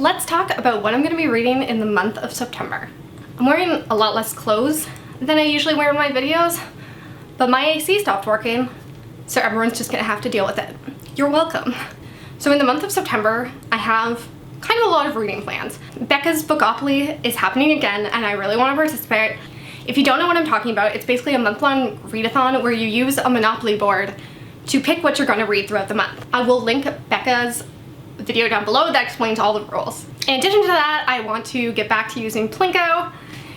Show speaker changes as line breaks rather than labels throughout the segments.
Let's talk about what I'm going to be reading in the month of September. I'm wearing a lot less clothes than I usually wear in my videos, but my AC stopped working, so everyone's just going to have to deal with it. You're welcome. So in the month of September, I have kind of a lot of reading plans. Becca's Bookopoly is happening again, and I really want to participate. If you don't know what I'm talking about, it's basically a month-long readathon where you use a Monopoly board to pick what you're going to read throughout the month. I will link Becca's video down below that explains all the rules. In addition to that, I want to get back to using Plinko.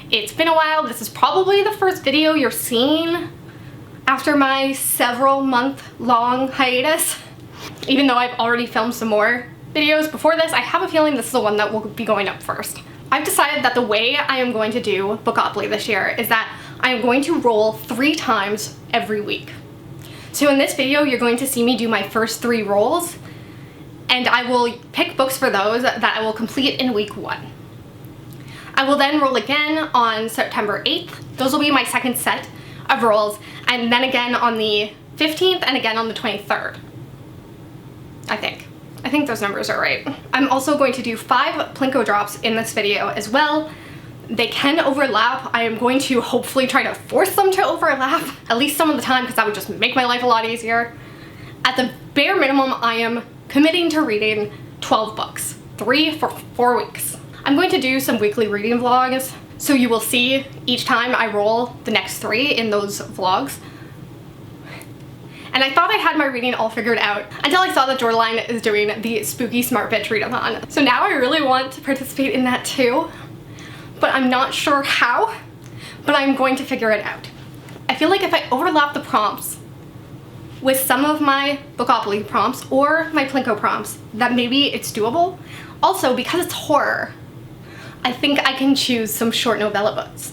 It's been a while. This is probably the first video you're seeing after my several month-long hiatus. Even though I've already filmed some more videos before this, I have a feeling this is the one that will be going up first. I've decided that the way I am going to do Bookopoly this year is that I am going to roll 3 times every week. So in this video, you're going to see me do my first 3 rolls, and I will pick books for those that I will complete in week 1. I will then roll again on September 8th. Those will be my second set of rolls, and then again on the 15th and again on the 23rd. I think those numbers are right. I'm also going to do 5 Plinko drops in this video as well. They can overlap. I am going to hopefully try to force them to overlap at least some of the time, because that would just make my life a lot easier. At the bare minimum, I am committing to reading 12 books, 3 for 4 weeks. I'm going to do some weekly reading vlogs, so you will see each time I roll the next 3 in those vlogs. And I thought I had my reading all figured out until I saw that Jordan is doing the Spooky Smart Bitch Readathon. So now I really want to participate in that too, but I'm not sure how, but I'm going to figure it out. I feel like if I overlap the prompts with some of my Bookopoly prompts or my Plinko prompts, that maybe it's doable. Also, because it's horror, I think I can choose some short novella books.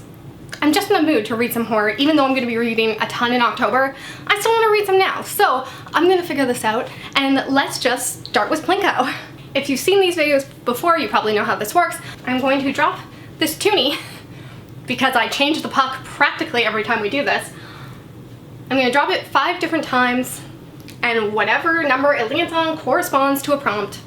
I'm just in the mood to read some horror, even though I'm going to be reading a ton in October. I still want to read some now, so I'm going to figure this out, and let's just start with Plinko. If you've seen these videos before, you probably know how this works. I'm going to drop this toonie, because I change the puck practically every time we do this. I'm going to drop it 5 different times, and whatever number it lands on corresponds to a prompt.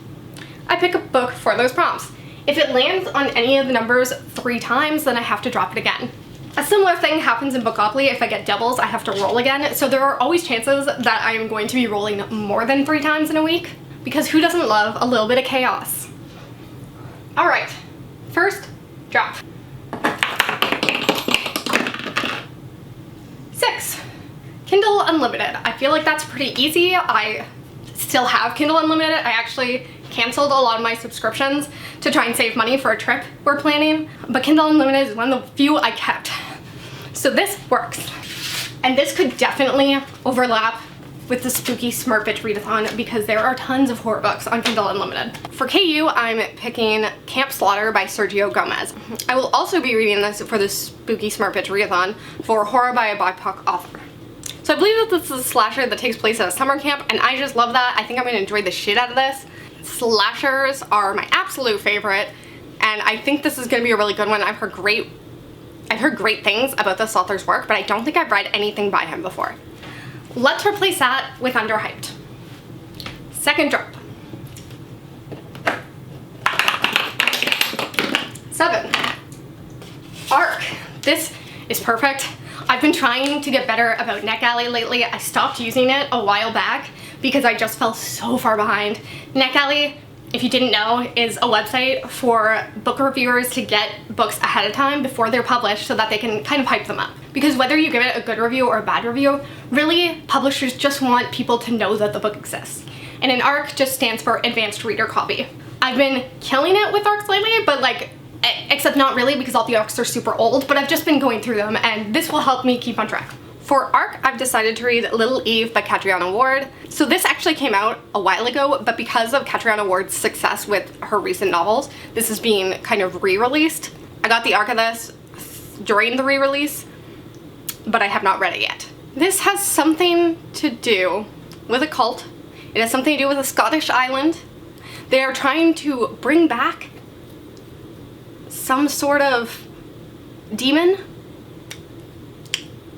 I pick a book for those prompts. If it lands on any of the numbers 3 times, then I have to drop it again. A similar thing happens in Bookopoly. If I get doubles, I have to roll again, so there are always chances that I am going to be rolling more than 3 times in a week, because who doesn't love a little bit of chaos? Alright, first drop. 6. Kindle Unlimited. I feel like that's pretty easy. I still have Kindle Unlimited. I actually canceled a lot of my subscriptions to try and save money for a trip we're planning, but Kindle Unlimited is one of the few I kept. So this works. And this could definitely overlap with the Spooky Smart Bitch Readathon, because there are tons of horror books on Kindle Unlimited. For KU, I'm picking Camp Slaughter by Sergio Gomez. I will also be reading this for the Spooky Smart Bitch Readathon for Horror by a BIPOC author. So I believe that this is a slasher that takes place at a summer camp, and I just love that. I think I'm going to enjoy the shit out of this. Slashers are my absolute favorite, and I think this is going to be a really good one. I've heard great things about this author's work, but I don't think I've read anything by him before. Let's replace that with Underhyped. Second drop. 7. Arc. This is perfect. I've been trying to get better about NetGalley lately. I stopped using it a while back because I just fell so far behind. NetGalley, if you didn't know, is a website for book reviewers to get books ahead of time before they're published so that they can kind of hype them up. Because whether you give it a good review or a bad review, really, publishers just want people to know that the book exists. And an ARC just stands for Advanced Reader Copy. I've been killing it with ARCs lately, but like, except not really, because all the ARCs are super old, but I've just been going through them, and this will help me keep on track. For ARC, I've decided to read Little Eve by Catriona Ward. So this actually came out a while ago, but because of Catriona Ward's success with her recent novels, this is being kind of re-released. I got the ARC of this during the re-release, but I have not read it yet. This has something to do with a cult. It has something to do with a Scottish island. They are trying to bring back some sort of demon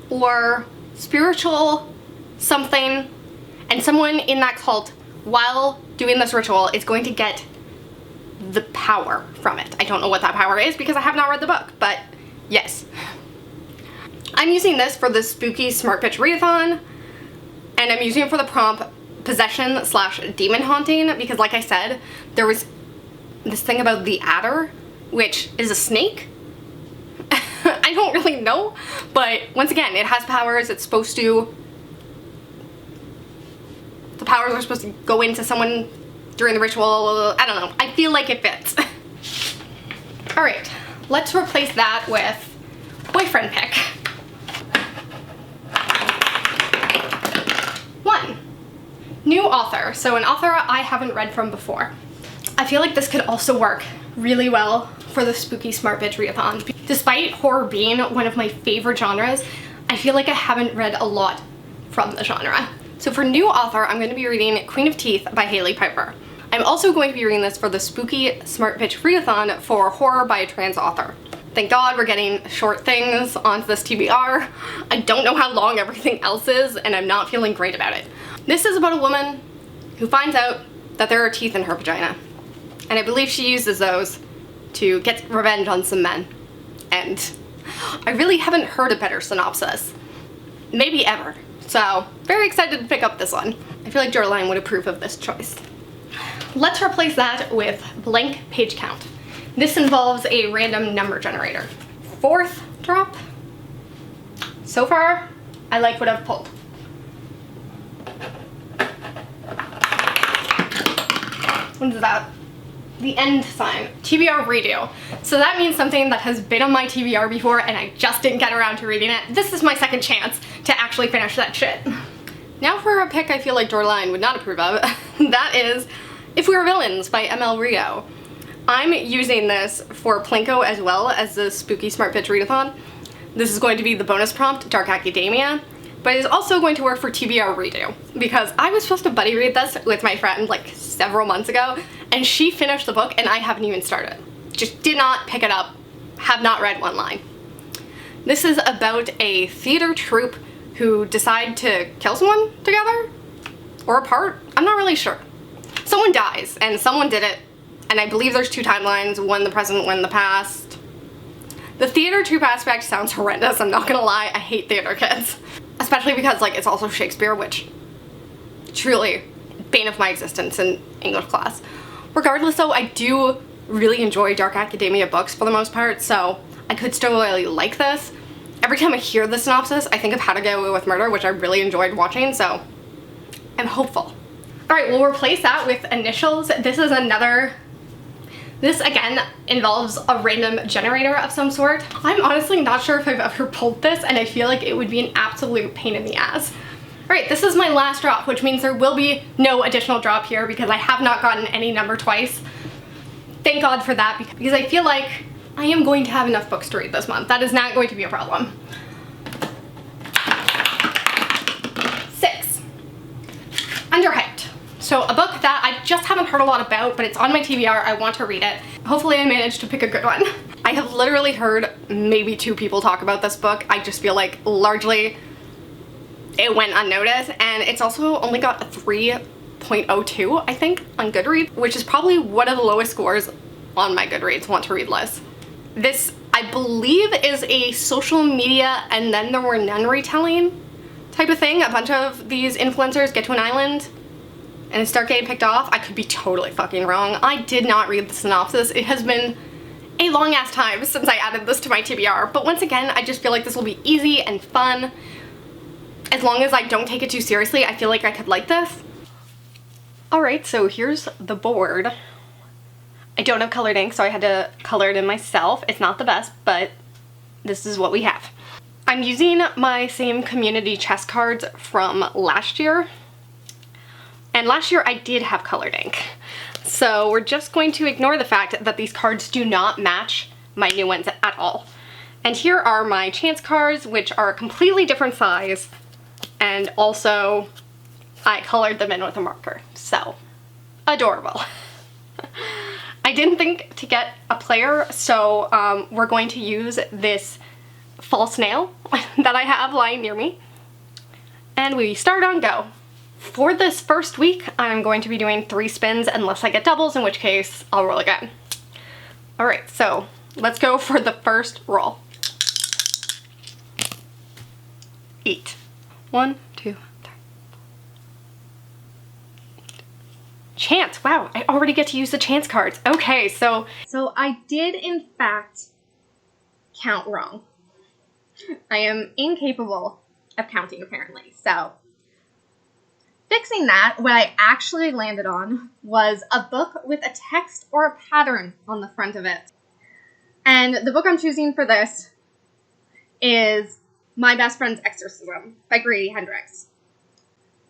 or spiritual something, and someone in that cult, while doing this ritual, is going to get the power from it. I don't know what that power is because I have not read the book, but yes. I'm using this for the Spooky Smart Bitch Readathon, and I'm using it for the prompt possession / demon haunting because, like I said, there was this thing about the adder, which is a snake. I don't really know, but once again, it has powers. It's supposed to... The powers are supposed to go into someone during the ritual. I don't know. I feel like it fits. Alright, let's replace that with boyfriend pick. 1. New author. So an author I haven't read from before. I feel like this could also work really well for the Spooky Smart Bitch Readathon. Despite horror being one of my favorite genres, I feel like I haven't read a lot from the genre. So for new author, I'm going to be reading Queen of Teeth by Hailey Piper. I'm also going to be reading this for the Spooky Smart Bitch Readathon for horror by a trans author. Thank God we're getting short things onto this TBR. I don't know how long everything else is, and I'm not feeling great about it. This is about a woman who finds out that there are teeth in her vagina. And I believe she uses those to get revenge on some men. And I really haven't heard a better synopsis. Maybe ever. So, very excited to pick up this one. I feel like Jorline would approve of this choice. Let's replace that with blank page count. This involves a random number generator. 4th drop. So far, I like what I've pulled. What is that? The end sign. TBR redo. So that means something that has been on my TBR before and I just didn't get around to reading it. This is my second chance to actually finish that shit. Now for a pick I feel like Jorline would not approve of. That is If We Were Villains by ML Rio. I'm using this for Plinko as well as the Spooky Smart Bitch Readathon. This is going to be the bonus prompt, Dark Academia, but it's also going to work for TBR redo because I was supposed to buddy read this with my friend like several months ago and she finished the book and I haven't even started. Just did not pick it up, have not read one line. This is about a theater troupe who decide to kill someone together or apart. I'm not really sure. Someone dies and someone did it, and I believe there's 2 timelines, one the present, one the past. The theater troupe aspect sounds horrendous, I'm not gonna lie, I hate theater kids. Especially because like it's also Shakespeare, which truly bane of my existence in English class. Regardless though, I do really enjoy Dark Academia books for the most part, so I could still really like this. Every time I hear the synopsis, I think of How to Get Away with Murder, which I really enjoyed watching, so I'm hopeful. Alright, we'll replace that with initials. This again involves a random generator of some sort. I'm honestly not sure if I've ever pulled this and I feel like it would be an absolute pain in the ass. Alright, this is my last drop, which means there will be no additional drop here because I have not gotten any number twice. Thank God for that because I feel like I am going to have enough books to read this month. That is not going to be a problem. 6. Underhyped. So a book that I just haven't heard a lot about, but it's on my TBR, I want to read it. Hopefully I managed to pick a good one. I have literally heard maybe 2 people talk about this book. I just feel like largely it went unnoticed, and it's also only got a 3.02, I think, on Goodreads, which is probably one of the lowest scores on my Goodreads want to read list. This, I believe, is a social media and then there were none retelling type of thing. A bunch of these influencers get to an island and start getting picked off. I could be totally fucking wrong. I did not read the synopsis. It has been a long ass time since I added this to my TBR, but once again, I just feel like this will be easy and fun. As long as I don't take it too seriously, I feel like I could like this. Alright, so here's the board. I don't have colored ink, so I had to color it in myself. It's not the best, but this is what we have. I'm using my same community chest cards from last year. And last year I did have colored ink. So we're just going to ignore the fact that these cards do not match my new ones at all. And here are my chance cards, which are a completely different size. And also I colored them in with a marker. So adorable. I didn't think to get a player, so we're going to use this false nail that I have lying near me. And we start on go. For this first week, I'm going to be doing 3 spins unless I get doubles, in which case I'll roll again. All right, so let's go for the first roll. 8. 1, 2, 3. Chance. Wow, I already get to use the chance cards. Okay, so I did in fact count wrong. I am incapable of counting apparently. So fixing that, what I actually landed on was a book with a text or a pattern on the front of it. And the book I'm choosing for this is My Best Friend's Exorcism by Grady Hendrix.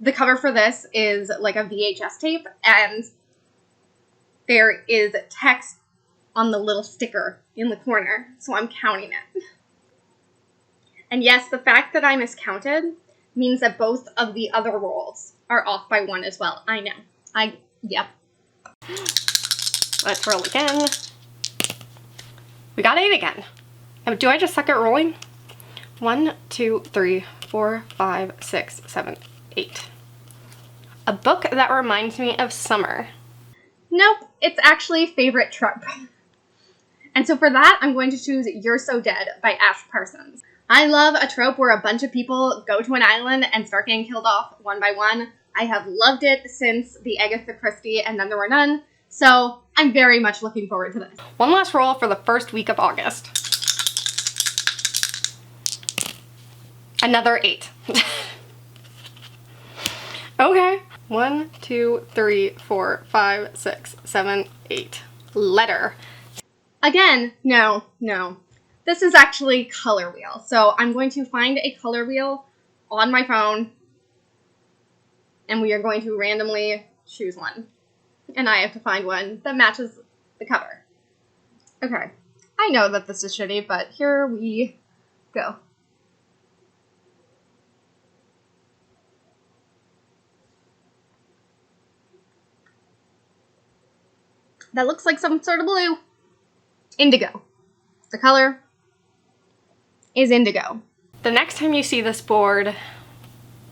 The cover for this is like a VHS tape, and there is text on the little sticker in the corner, so I'm counting it. And yes, the fact that I miscounted means that both of the other rolls are off by 1 as well. I know. Yep. Let's roll again. We got 8 again. Do I just suck at rolling? 1, 2, 3, 4, 5, 6, 7, 8. A book that reminds me of summer. Nope, it's actually Favorite Trope. And so for that, I'm going to choose You're So Dead by Ash Parsons. I love a trope where a bunch of people go to an island and start getting killed off one by one. I have loved it since the Agatha Christie And Then There Were None, so I'm very much looking forward to this. One last roll for the first week of August. Another 8. Okay. 1, 2, 3, 4, 5, 6, 7, 8. Letter. Again, no. This is actually color wheel. So I'm going to find a color wheel on my phone, and we are going to randomly choose one. And I have to find one that matches the cover. Okay. I know that this is shitty, but here we go. That looks like some sort of blue. Indigo. The color is indigo. The next time you see this board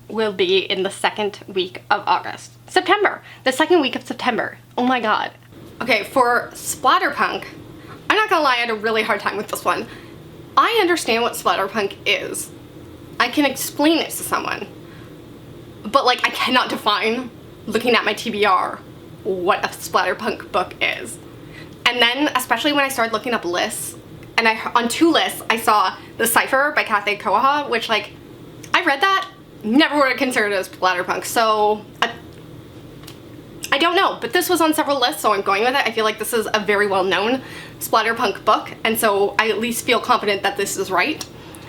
will be in the second week of August. September. The second week of September. Oh my god. Okay, for Splatter Punk, I'm not gonna lie, I had a really hard time with this one. I understand what Splatter Punk is. I can explain it to someone. But like, I cannot define, looking at my TBR, what a Splatter Punk book is. And then, especially when I started looking up lists, and on 2 lists, I saw The Cipher by Kathy Koha, which, like, I read that, never would have considered it as Splatter Punk, so I don't know, but this was on several lists, so I'm going with it. I feel like this is a very well-known Splatter Punk book, and so I at least feel confident that this is right.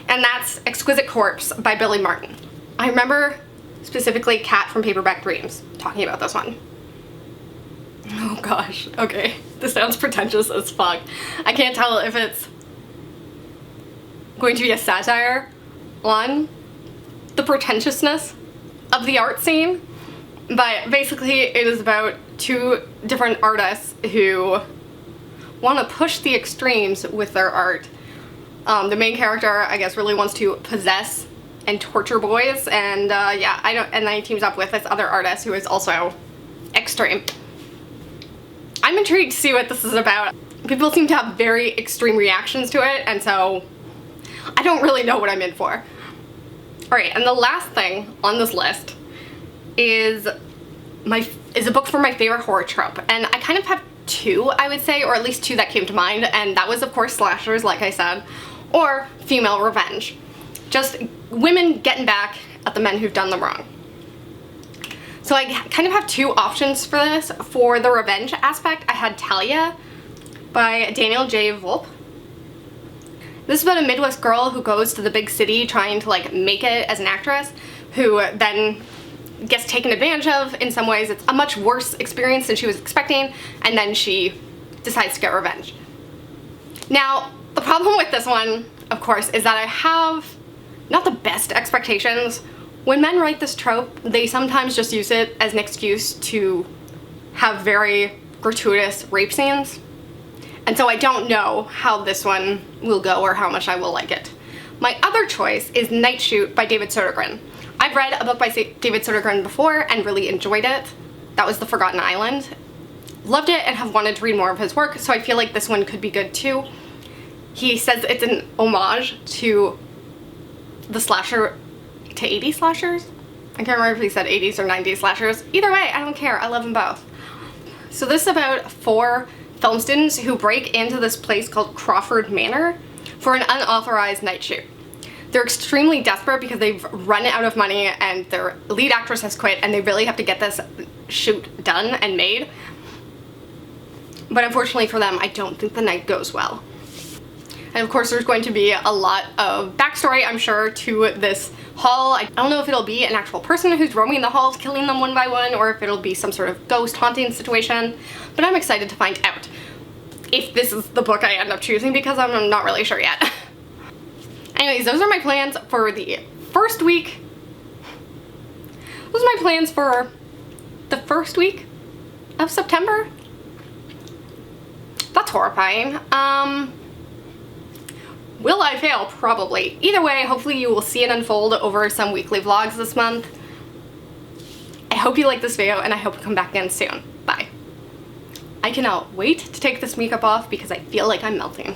And that's Exquisite Corpse by Billy Martin. I remember specifically Kat from Paperback Dreams talking about this one. Oh gosh, okay. This sounds pretentious as fuck. I can't tell if it's going to be a satire on the pretentiousness of the art scene, but basically it is about 2 different artists who want to push the extremes with their art. The main character, I guess, really wants to possess and torture boys, and yeah, and then he teams up with this other artist who is also extreme. I'm intrigued to see what this is about. People seem to have very extreme reactions to it, and so I don't really know what I'm in for. Alright, and the last thing on this list is a book for my favorite horror trope, and I kind of have 2, I would say, or at least 2 that came to mind, and that was, of course, slashers, like I said, or female revenge. Just women getting back at the men who've done them wrong. So I kind of have 2 options for this. For the revenge aspect, I had Talia by Daniel J. Volpe. This is about a Midwest girl who goes to the big city trying to like make it as an actress, who then gets taken advantage of in some ways. It's a much worse experience than she was expecting, and then she decides to get revenge. Now, the problem with this one, of course, is that I have not the best expectations. When men write this trope, they sometimes just use it as an excuse to have very gratuitous rape scenes. And so I don't know how this one will go or how much I will like it. My other choice is Night Shoot by David Sodergren. I've read a book by David Sodergren before and really enjoyed it. That was The Forgotten Island. loved it and have wanted to read more of his work, so I feel like this one could be good too. He says it's an homage to the slasher, to 80s slashers? I can't remember if he said 80s or 90s slashers. Either way, I don't care. I love them both. So this is about 4 film students who break into this place called Crawford Manor for an unauthorized night shoot. They're extremely desperate because they've run out of money and their lead actress has quit and they really have to get this shoot done and made. But unfortunately for them, I don't think the night goes well. And of course there's going to be a lot of backstory, I'm sure, to this hall. I don't know if it'll be an actual person who's roaming the halls killing them one by one, or if it'll be some sort of ghost haunting situation, but I'm excited to find out if this is the book I end up choosing because I'm not really sure yet. Anyways, those are my plans for the first week. Those are my plans for the first week of September. That's horrifying. Will I fail? Probably. Either way, hopefully you will see it unfold over some weekly vlogs this month. I hope you like this video and I hope you come back again soon. Bye. I cannot wait to take this makeup off because I feel like I'm melting.